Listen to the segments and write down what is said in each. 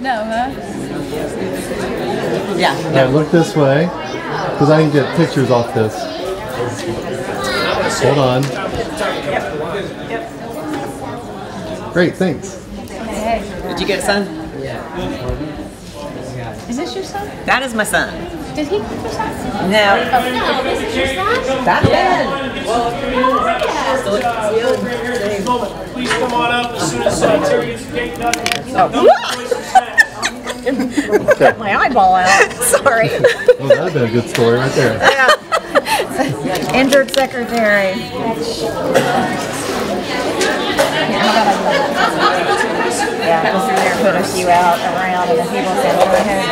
No, huh? Yeah. All right, look this way, because I can get pictures off this. Hold on. Great, thanks. Did you get it, son? Is this your son? That is my son. Did he get your son? No. No, this is your son? That Please come on up as soon as Terry gets the cake done. Got my eyeball out. Sorry. Oh, that'd have been a good story right there. Yeah. Injured secretary. Yeah, go through there, put a few out around, and then people say, go ahead.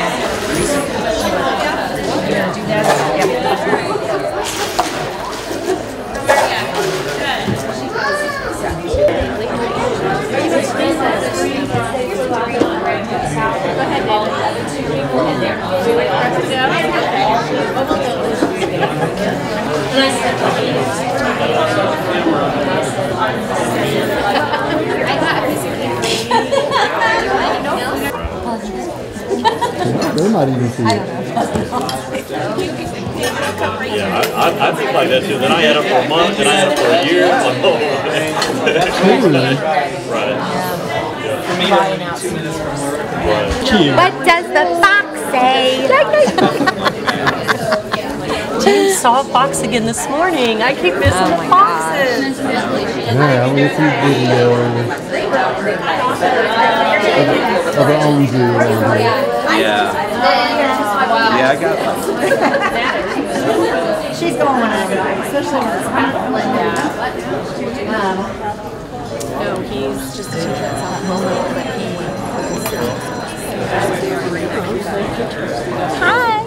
You gonna do that? Yep. They might even see it. Yeah, I think like that too. Then I had it for a month, then I had it for a year. Cute. What does the fox say? James saw a fox again this morning. I keep missing the foxes. Yeah, I'm gonna see video of our own zoo. Yeah. Yeah, I got one. She's going on, especially when it's hot. No, he's just a teacher at that moment, but he Hi.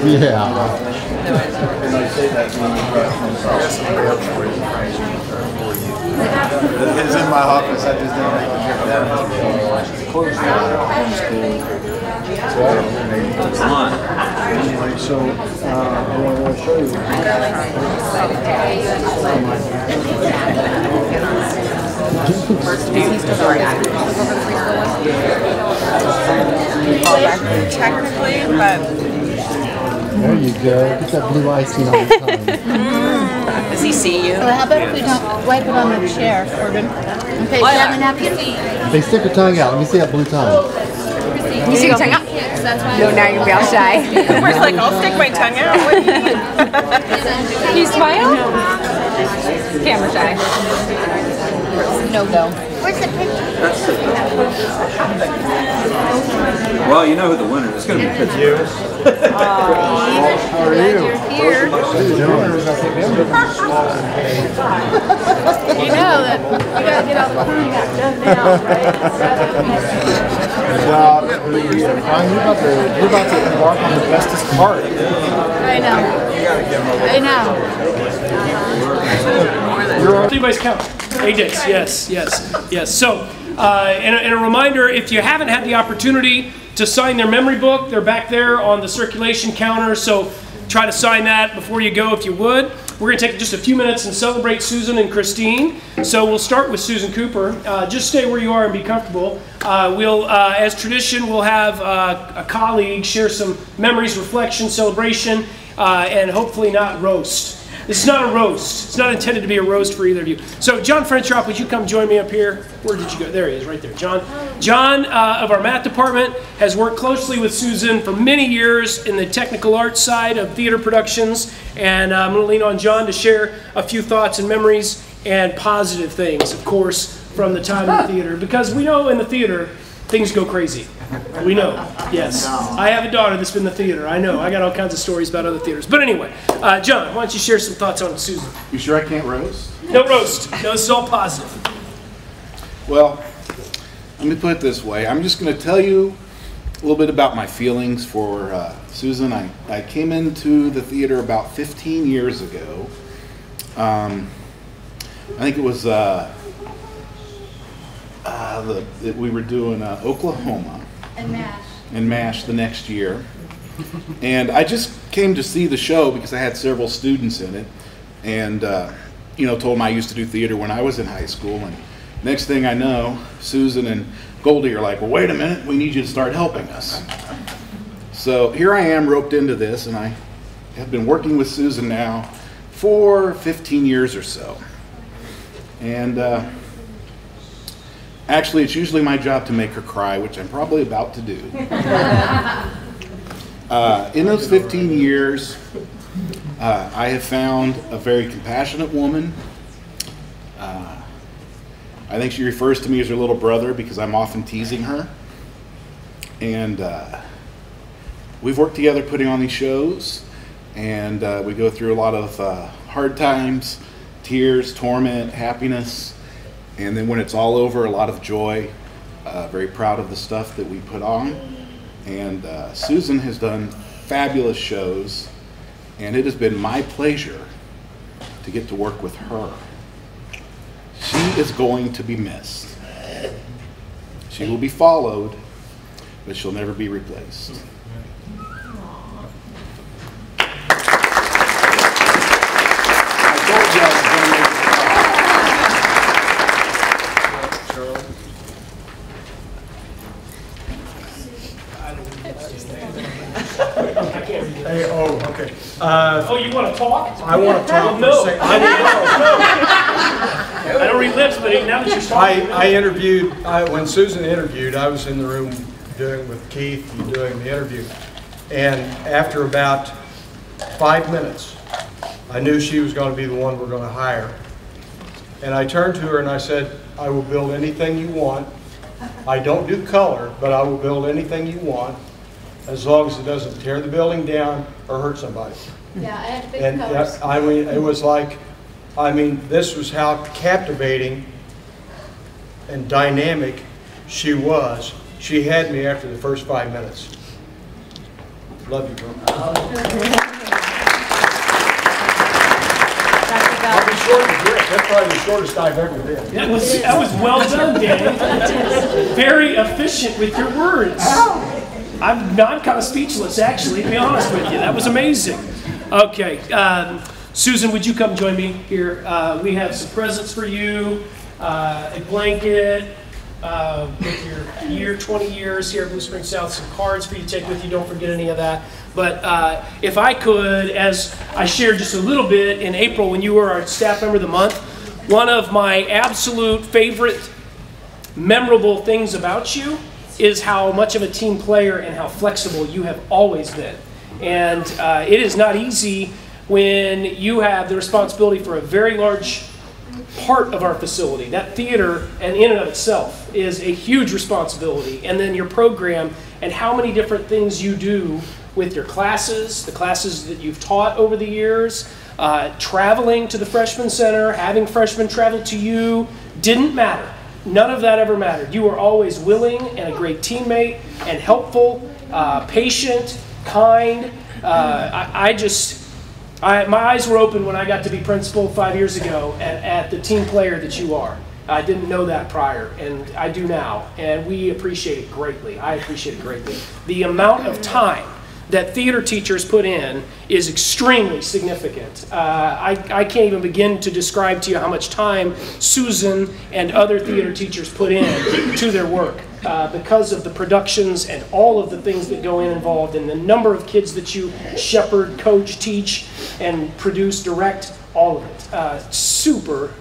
Yeah. It's in my office. I just didn't make it here. Close Come on. Anyway, so I want to show you. Technically, but There you go. Get that blue icing on the tongue. does he see you? Well, how about if we don't wipe it on the chair, Corbin? Okay, do you have a napkin? Hey, stick your tongue out. Let me see that blue tongue. You see your tongue out? No, now you're real shy. Where's like, I'll stick my tongue out. What do you mean? You smile? Camera shy. No go. Where's the picture? Well, you know who the winner is. It's going to be you. How are you? You're here. You know that we gotta get out the You're about to embark on the bestest part. I know. I know. Anybody's count. 8 days. Yes. So, and a reminder, if you haven't had the opportunity to sign their memory book, they're back there on the circulation counter. So try to sign that before you go if you would. We're going to take just a few minutes and celebrate Susan and Christine. So we'll start with Susan Cooper. Just stay where you are and be comfortable. As tradition, we'll have a colleague share some memories, reflection, celebration, and hopefully not roast. This is not a roast. It's not intended to be a roast for either of you. So John Frenchop, would you come join me up here? Where did you go? There he is, right there. John of our math department has worked closely with Susan for many years in the technical arts side of theater productions. And I'm going to lean on John to share a few thoughts and memories and positive things, of course, from the time in the theater. Because we know in the theater, things go crazy. We know, yes. I have a daughter that's been in the theater. I know. I got all kinds of stories about other theaters. But anyway, John, why don't you share some thoughts on Susan? You sure I can't roast? No roast. No, this is all positive. Well, let me put it this way. I'm just going to tell you a little bit about my feelings for Susan. I came into the theater about 15 years ago. I think it was we were doing Oklahoma And MASH. and MASH the next year. And I just came to see the show because I had several students in it, and you know, told them I used to do theater when I was in high school. And next thing I know, Susan and Goldie are like, well, wait a minute, we need you to start helping us. So here I am roped into this, and I have been working with Susan now for 15 years or so. And actually, it's usually my job to make her cry, which I'm probably about to do. In those 15 years, I have found a very compassionate woman. I think she refers to me as her little brother because I'm often teasing her. And we've worked together putting on these shows, and we go through a lot of hard times, tears, torment, happiness, and then when it's all over, a lot of joy. Very proud of the stuff that we put on. And Susan has done fabulous shows, and it has been my pleasure to get to work with her. She is going to be missed. She will be followed, but she'll never be replaced. I told you I was going to make Hey, oh, okay. Oh, you want to talk? I want to talk for a No. second. I don't read lips, but now that you're talking. I interviewed, when Susan interviewed, I was in the room with Keith doing the interview. And after about 5 minutes, I knew she was going to be the one we're going to hire. And I turned to her and I said, I will build anything you want. I don't do color, but I will build anything you want, as long as it doesn't tear the building down or hurt somebody. Yeah, I had big And colors. I mean, it was like, this was how captivating and dynamic she was. She had me after the first 5 minutes. Love you, bro. I'll be short and grip. That's probably the shortest I've ever been. That was well done, Danny. Very efficient with your words. I'm kind of speechless, actually, to be honest with you. That was amazing. Okay, Susan, would you come join me here? We have some presents for you, a blanket, with your 20 years here at Blue Springs South, some cards for you to take with you. Don't forget any of that. But if I could, as I shared just a little bit in April when you were our staff member of the month, one of my absolute favorite memorable things about you is how much of a team player and how flexible you have always been. And it is not easy when you have the responsibility for a very large part of our facility. That theater, and in and of itself, is a huge responsibility. And then your program and how many different things you do with your classes, the classes that you've taught over the years, traveling to the freshman center, having freshmen travel to you, didn't matter. None of that ever mattered. You were always willing and a great teammate and helpful, patient, kind. My eyes were open when I got to be principal 5 years ago at the team player that you are. I didn't know that prior, and I do now, and we appreciate it greatly. I appreciate it greatly. The amount of time that theater teachers put in is extremely significant. I can't even begin to describe to you how much time Susan and other theater teachers put in to their work because of the productions and all of the things that go in involved, and the number of kids that you shepherd, coach, teach, and produce, direct, all of it. Super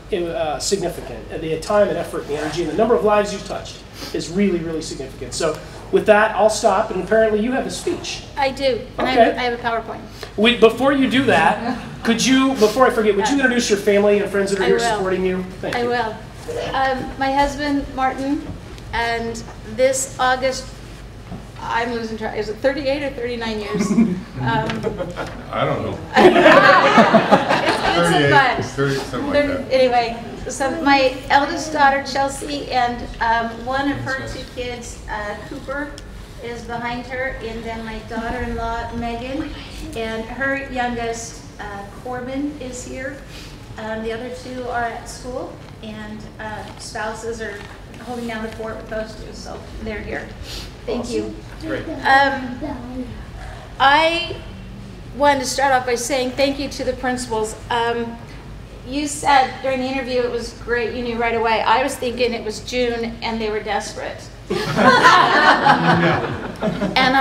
significant. The time and effort and the energy and the number of lives you've touched is really, really significant. So with that, I'll stop, and apparently you have a speech. I do, and Okay. I have a PowerPoint. Before you do that, could you, before I forget, would you introduce your family and friends that are I here will. supporting you? Thank you. I will. My husband, Martin, and this August, I'm losing track, is it 38 or 39 years? I don't know. It's a bunch. 30, something like that. Anyway, so my eldest daughter, Chelsea, and one of her two kids, Cooper, is behind her, and then my daughter-in-law, Megan, and her youngest, Corbin, is here. The other two are at school, and spouses are holding down the fort with those two, so they're here. Thank you. Great. I wanted to start off by saying thank you to the principals. You said during the interview it was great, you knew right away. I was thinking it was June and they were desperate. And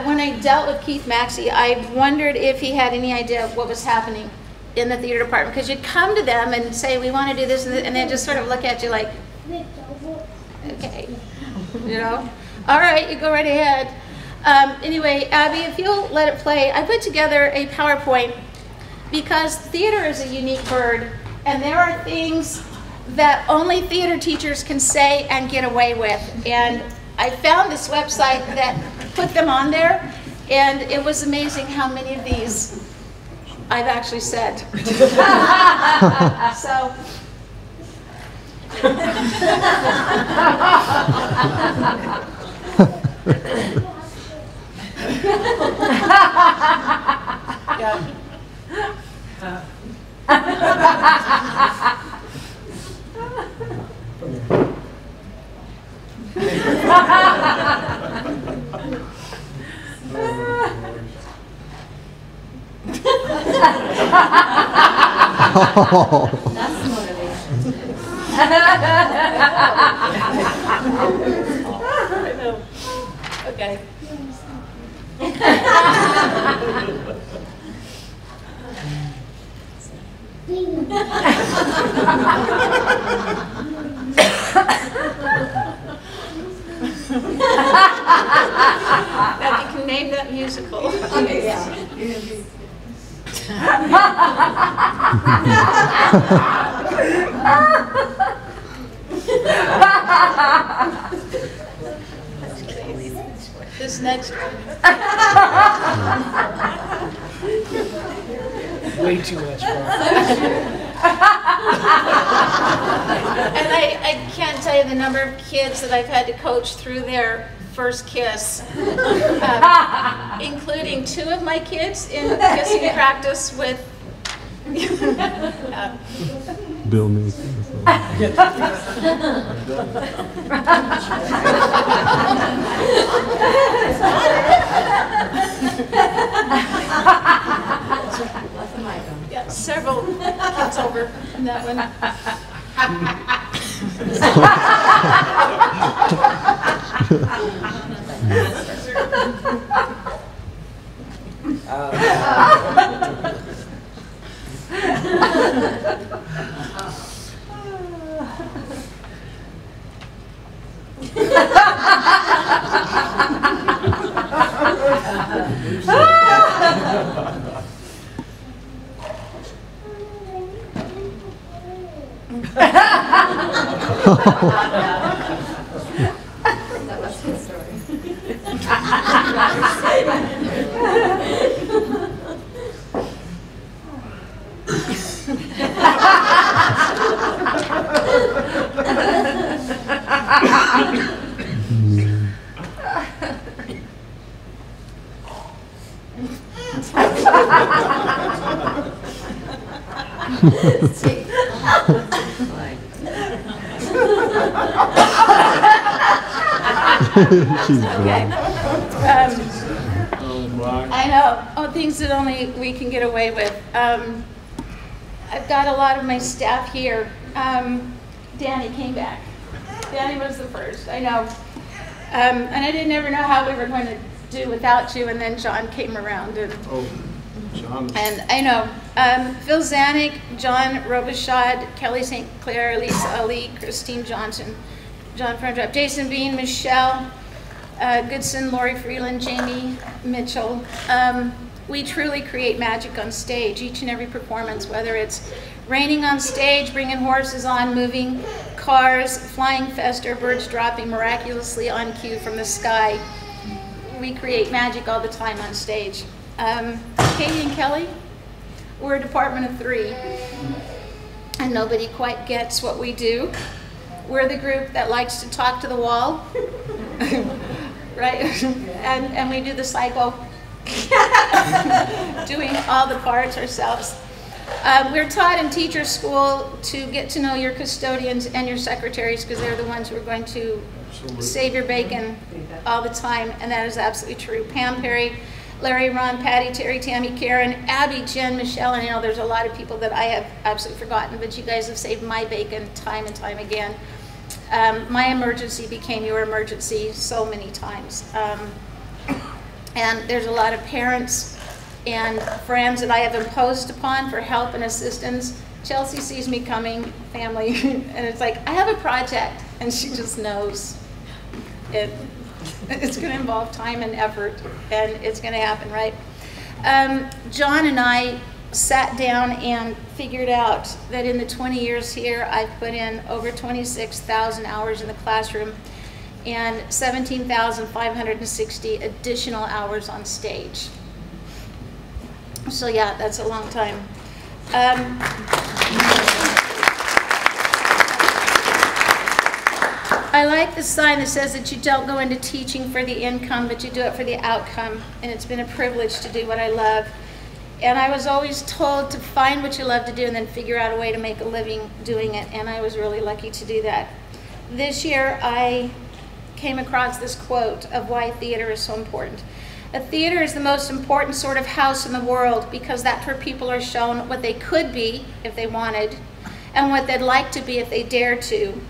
when I dealt with Keith Maxey, I wondered if he had any idea of what was happening in the theater department, because you'd come to them and say, we want to do this, and they just sort of look at you like, okay, you know, all right, you go right ahead. Anyway, Abby, if you'll let it play, I put together a PowerPoint because theater is a unique bird, and there are things that only theater teachers can say and get away with. And I found this website that put them on there, and it was amazing how many of these I've actually said. So. Yeah. That's motivation. I know. Okay. Now you can name that musical. Yeah. This next one. Way too much fun. And I can't tell you the number of kids that I've had to coach through their first kiss, including 2 of my kids in kissing practice with Bill Mason. Yeah, several kids over in that one. That was his story. She's okay. I know. Oh, things that only we can get away with. I've got a lot of my staff here. Danny came back. Danny was the first, I know. And I didn't ever know how we were going to do without you, and then John came around. And, John. And I know. Phil Zanuck, John Robichaud, Kelly St. Clair, Lisa Ali, Christine Johnson, John Frendrup, Jason Bean, Michelle Goodson, Lori Freeland, Jamie Mitchell. We truly create magic on stage, each and every performance, whether it's raining on stage, bringing horses on, moving cars, flying fest, or birds dropping miraculously on cue from the sky. We create magic all the time on stage. Katie and Kelly, we're a department of 3, and nobody quite gets what we do. We're the group that likes to talk to the wall, right? And we do the cycle, doing all the parts ourselves. We're taught in teacher school to get to know your custodians and your secretaries because they're the ones who are going to save your bacon all the time, and that is absolutely true. Pam, Perry, Larry, Ron, Patty, Terry, Tammy, Karen, Abby, Jen, Michelle, and there's a lot of people that I have absolutely forgotten, but you guys have saved my bacon time and time again. My emergency became your emergency so many times. And there's a lot of parents and friends that I have imposed upon for help and assistance. Chelsea sees me coming, family, and it's like, I have a project, and she just knows it's going to involve time and effort, and it's going to happen, right? John and I sat down and figured out that in the 20 years here, I've put in over 26,000 hours in the classroom and 17,560 additional hours on stage. So yeah, that's a long time. I like the sign that says that you don't go into teaching for the income, but you do it for the outcome. And it's been a privilege to do what I love. And I was always told to find what you love to do and then figure out a way to make a living doing it. And I was really lucky to do that. This year, I came across this quote of why theater is so important. A theater is the most important sort of house in the world because that's where people are shown what they could be if they wanted, and what they'd like to be if they dared to,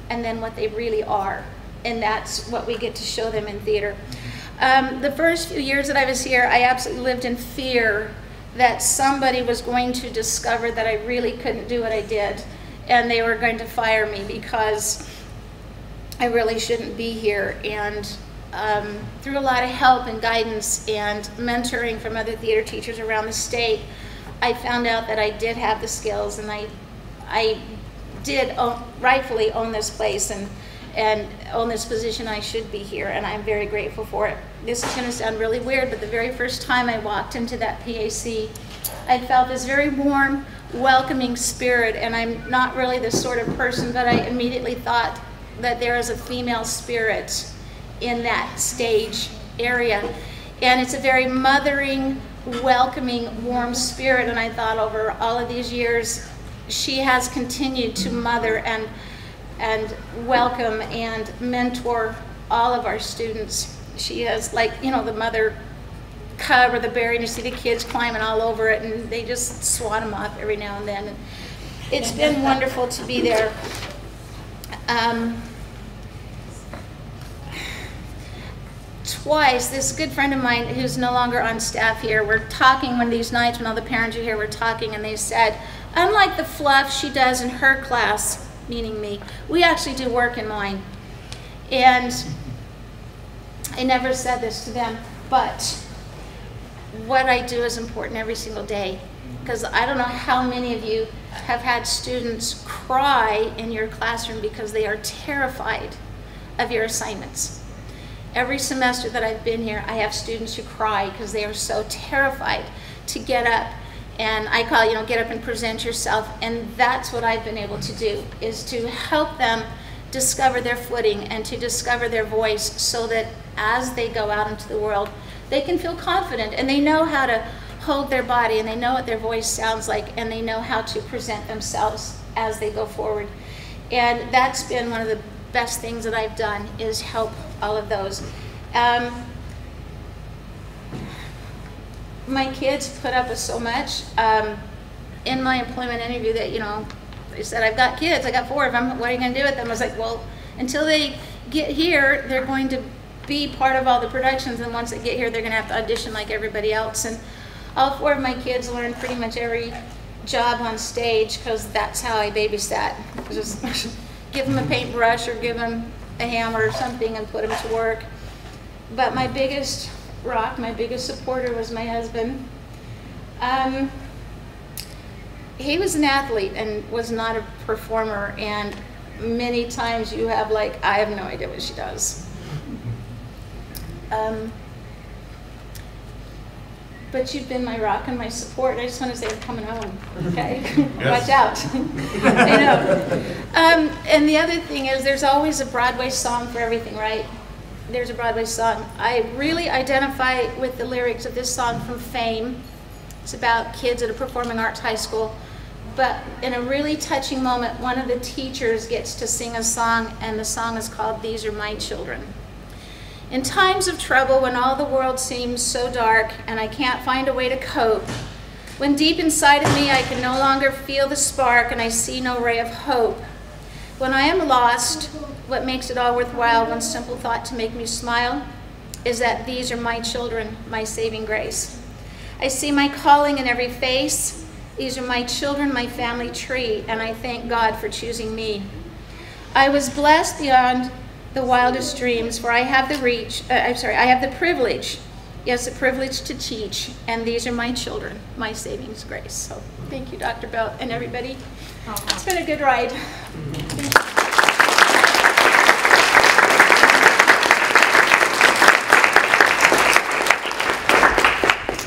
and then what they really are. And that's what we get to show them in theater. The first few years that I was here, I absolutely lived in fear that somebody was going to discover that I really couldn't do what I did, and they were going to fire me because I really shouldn't be here. And through a lot of help and guidance and mentoring from other theater teachers around the state, I found out that I did have the skills, and I did rightfully own this place and own this position. I should be here, and I'm very grateful for it. This is going to sound really weird, but the very first time I walked into that PAC, I felt this very warm, welcoming spirit, and I'm not really this sort of person, but I immediately thought that there is a female spirit in that stage area, and it's a very mothering, welcoming, warm spirit. And I thought over all of these years, she has continued to mother and welcome and mentor all of our students. She has, like, you know, the mother cub or the bear, and you see the kids climbing all over it, and they just swat them off every now and then. And it's been wonderful to be there. Twice, this good friend of mine who's no longer on staff here, we're talking one of these nights when all the parents are here, we're talking, and they said, unlike the fluff she does in her class, meaning me, we actually do work in mine. And I never said this to them, but what I do is important every single day, because I don't know how many of you have had students cry in your classroom because they are terrified of your assignments. Every semester that I've been here, I have students who cry because they are so terrified to get up, and I call it, you know, get up and present yourself. And that's what I've been able to do, is to help them discover their footing and to discover their voice, so that as they go out into the world, they can feel confident, and they know how to hold their body, and they know what their voice sounds like, and they know how to present themselves as they go forward. And that's been one of the best things that I've done, is help all of those. My kids put up with so much. In my employment interview, that, you know, they said, I've got kids, I got 4 of them, what are you going to do with them? I was like, well, until they get here, they're going to be part of all the productions, and once they get here, they're going to have to audition like everybody else. And all 4 of my kids learned pretty much every job on stage, because that's how I babysat. Just give them a paintbrush or give them a hammer or something and put them to work. But my biggest rock, my biggest supporter was my husband. He was an athlete and was not a performer, and many times you have like, I have no idea what she does. But you've been my rock and my support. I just want to say I'm coming home, okay? Watch out. I know. And the other thing is, there's always a Broadway song for everything, right? There's a Broadway song. I really identify with the lyrics of this song from Fame, It's about kids at a performing arts high school. But in a really touching moment, one of the teachers gets to sing a song, and the song is called "These Are My Children." In times of trouble, when all the world seems so dark and I can't find a way to cope, when deep inside of me I can no longer feel the spark and I see no ray of hope, when I am lost, what makes it all worthwhile, one simple thought to make me smile, is that these are my children, my saving grace. I see my calling in every face. These are my children, my family tree, and I thank God for choosing me. I was blessed beyond the wildest dreams, for I have the privilege, yes, the privilege to teach, and these are my children, my saving grace. So thank you, Dr. Belt, and everybody. It's been a good ride.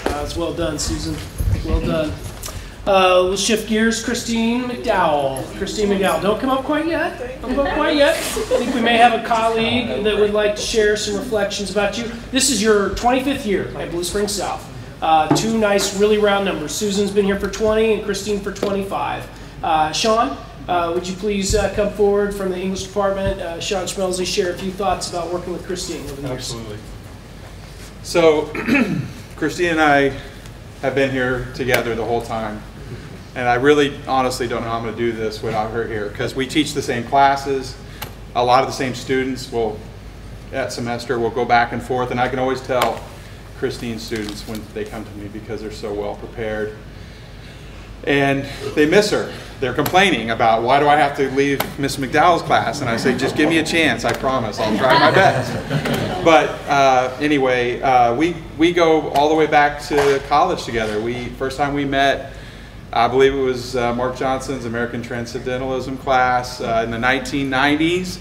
That's well done, Susan. Well done. We'll shift gears. Christine McDowell. Christine McDowell. Don't come up quite yet. Don't come up quite yet. I think we may have a colleague that would like to share some reflections about you. This is your 25th year at Blue Springs South. Two nice, really round numbers. Susan's been here for 20 and Christine for 25. Sean, would you please come forward from the English department? Sean Schmelzley, share a few thoughts about working with Christine over the years. Absolutely. So, Christine and I have been here together the whole time. And I really, honestly don't know how I'm going to do this without her here, because we teach the same classes. A lot of the same students will, that semester, will go back and forth, and I can always tell Christine's students when they come to me because they're so well prepared. And they miss her. They're complaining about, why do I have to leave Miss McDowell's class? And I say, just give me a chance, I promise, I'll try my best. But anyway, we go all the way back to college together. First time we met, I believe it was Mark Johnson's American Transcendentalism class in the 1990s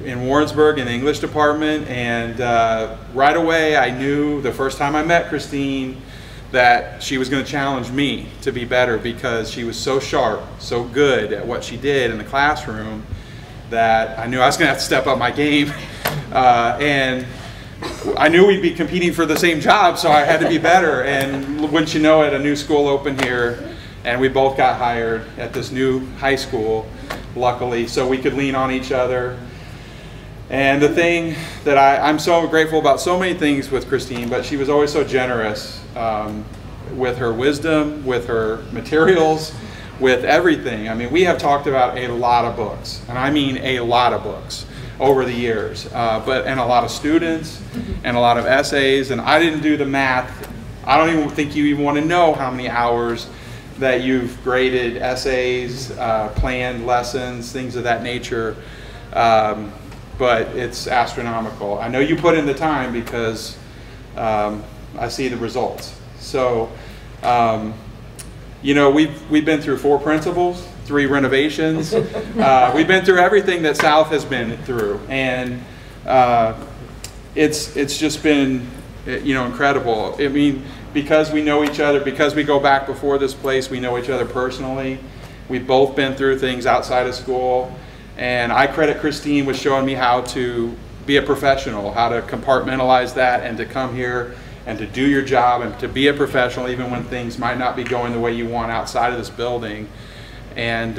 in Warrensburg in the English department. And right away I knew the first time I met Christine that she was going to challenge me to be better, because she was so sharp, so good at what she did in the classroom that I knew I was going to have to step up my game. And I knew we'd be competing for the same job, so I had to be better. And wouldn't you know it, a new school opened here, and we both got hired at this new high school, luckily, so we could lean on each other. And the thing that I'm so grateful about so many things with Christine, but she was always so generous with her wisdom, with her materials, with everything. I mean, we have talked about a lot of books, and I mean a lot of books over the years, and a lot of students and a lot of essays. And I didn't do the math. I don't even think you even want to know how many hours that you've graded essays, planned lessons, things of that nature. But it's astronomical. I know you put in the time because I see the results. So, you know, we've been through 4 principals, 3 renovations. We've been through everything that South has been through, and it's just been, you know, incredible. I mean, because we know each other, because we go back before this place, we know each other personally. We've both been through things outside of school, and I credit Christine with showing me how to be a professional, how to compartmentalize that, and to come here and to do your job and to be a professional even when things might not be going the way you want outside of this building. And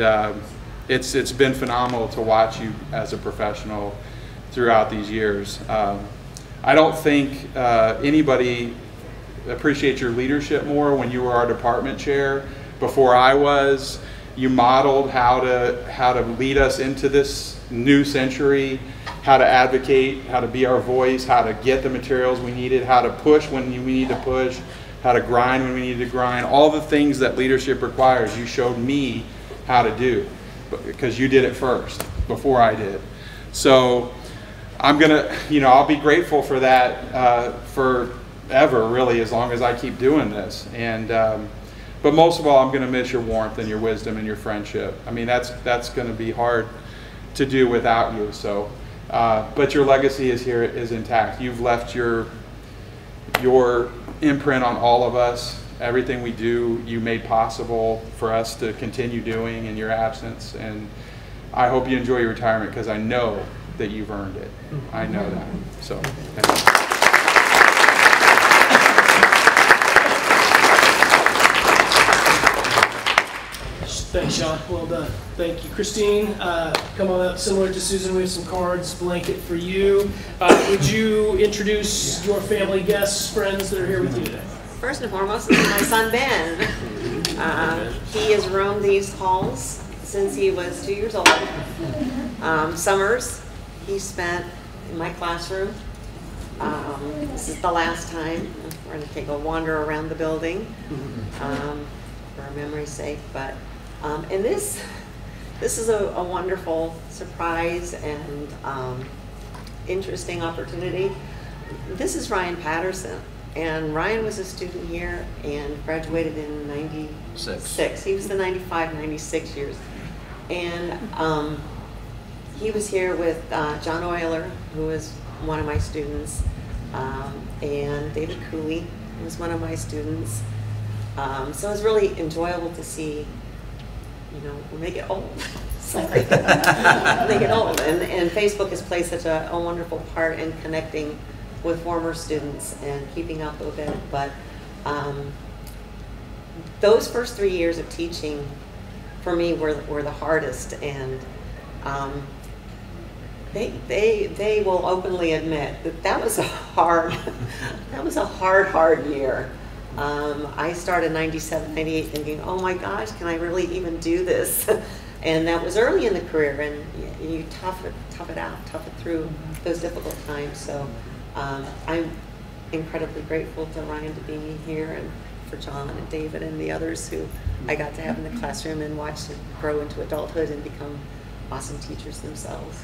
it's been phenomenal to watch you as a professional throughout these years. I don't think anybody appreciates your leadership more when you were our department chair. Before I was, you modeled how to lead us into this new century, how to advocate, how to be our voice, how to get the materials we needed, how to push when we need to push, how to grind when we need to grind. All the things that leadership requires, you showed me how to do, because you did it first before I did. So I'm gonna, you know, I'll be grateful for that forever, really, as long as I keep doing this. And but most of all, I'm gonna miss your warmth and your wisdom and your friendship. I mean, that's gonna be hard to do without you. So, but your legacy is intact. You've left your imprint on all of us. Everything we do, you made possible for us to continue doing in your absence. And I hope you enjoy your retirement, because I know that you've earned it. I know that. So, thank you. Thanks, Sean. Well done. Thank you. Christine, come on up. Similar to Susan, we have some cards, blanket for you. Would you introduce your family, guests, friends that are here with you today? First and foremost, this is my son, Ben. He has roamed these halls since he was 2 years old. Summers he spent in my classroom. This is the last time. We're going to take a wander around the building for our memory's sake. But and this is a wonderful surprise and interesting opportunity. This is Ryan Patterson. And Ryan was a student here and graduated in 96. He was the 95, 96 years. And he was here with John Euler, who was one of my students, and David Cooley was one of my students. So it was really enjoyable to see, when they get old. Sorry. They get old. And Facebook has played such a wonderful part in connecting with former students and keeping up with it. But those first 3 years of teaching for me were the hardest, and they will openly admit that was a hard year. I started 97, 98 thinking, oh my gosh, can I really even do this? And that was early in the career, and you tough it out, tough it through those difficult times. So I'm incredibly grateful to Ryan to be here, and for John and David and the others who I got to have in the classroom and watch them grow into adulthood and become awesome teachers themselves.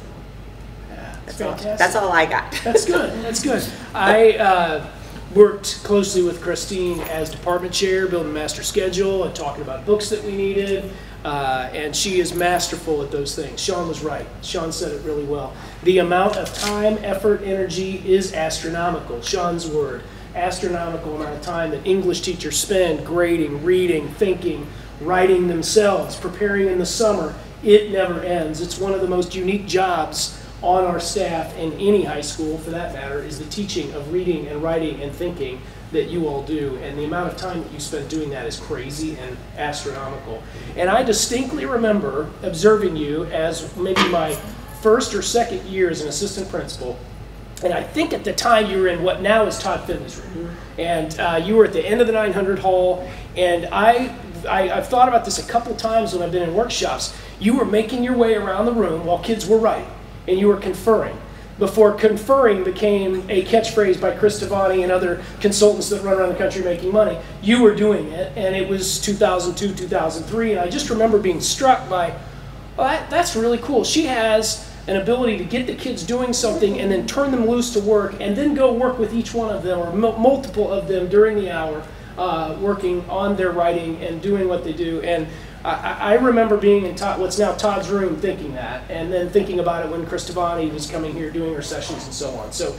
So that's all I got. That's good. That's good. I worked closely with Christine as department chair, building a master schedule and talking about books that we needed. And she is masterful at those things. Sean was right. Sean said it really well. The amount of time, effort, energy is astronomical. Sean's word. Astronomical amount of time that English teachers spend grading, reading, thinking, writing themselves, preparing in the summer. It never ends. It's one of the most unique jobs on our staff in any high school, for that matter, is the teaching of reading and writing and thinking that you all do, and the amount of time that you spend doing that is crazy and astronomical. And I distinctly remember observing you as maybe my first or second year as an assistant principal, and I think at the time you were in what now is Todd Finley's room, and you were at the end of the 900 hall, and I've thought about this a couple times when I've been in workshops. You were making your way around the room while kids were writing, and you were conferring. Before conferring became a catchphrase by Chris Devani and other consultants that run around the country making money, you were doing it, and it was 2002, 2003, and I just remember being struck by, well, that's really cool. She has an ability to get the kids doing something and then turn them loose to work, and then go work with each one of them or multiple of them during the hour, working on their writing and doing what they do. And I remember being in what's now Todd's room thinking that, and then thinking about it when Chris Devani was coming here doing her sessions and so on. So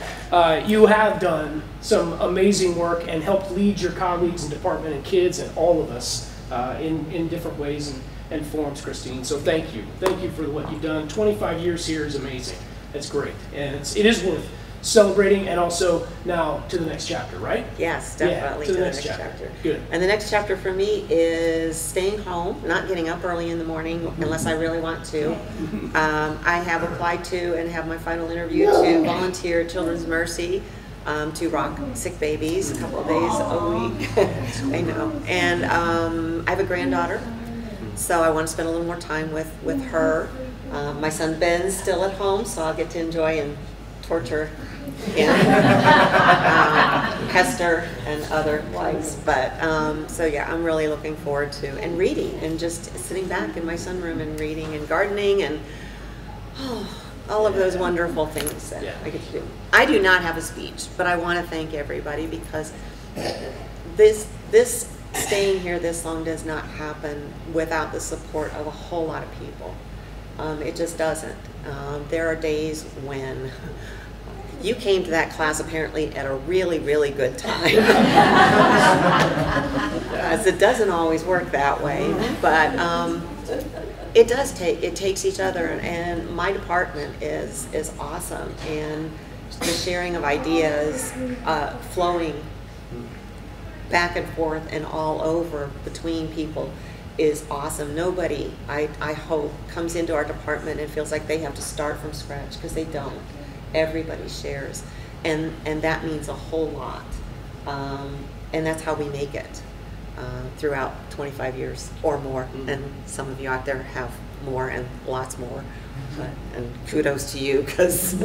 you have done some amazing work and helped lead your colleagues and department and kids and all of us in different ways and forms, Christine. So thank you. Thank you for what you've done. 25 years here is amazing. That's great. And it is worth celebrating, and also now to the next chapter, right? Yes, definitely, to the next chapter. Good. And the next chapter for me is staying home, not getting up early in the morning unless I really want to. I have applied to and have my final interview to volunteer at Children's Mercy to rock sick babies a couple of days a week. I know. And I have a granddaughter, so I want to spend a little more time with her. My son Ben's still at home, so I'll get to enjoy and torture Hester and otherwise. But so yeah, I'm really looking forward to and reading and just sitting back in my sunroom and reading and gardening and all of those wonderful things that I get to do. I do not have a speech, but I want to thank everybody, because this staying here this long does not happen without the support of a whole lot of people. It just doesn't. There are days when you came to that class apparently at a really, really good time. Because it doesn't always work that way, but it takes each other, and my department is awesome, and the sharing of ideas, flowing back and forth and all over between people is awesome. Nobody, I hope, comes into our department and feels like they have to start from scratch, because they don't. Everybody shares, and that means a whole lot. And that's how we make it throughout 25 years or more. And some of you out there have more and lots more. And kudos to you, because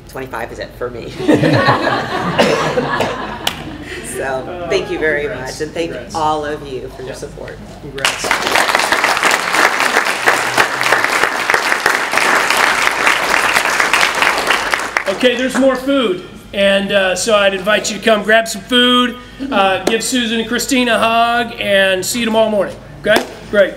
25 is it for me. So thank you very much, and thank all of you for your support. Congrats. Okay, there's more food, and so I'd invite you to come grab some food, give Susan and Christine a hug, and see you tomorrow morning. Okay? Great.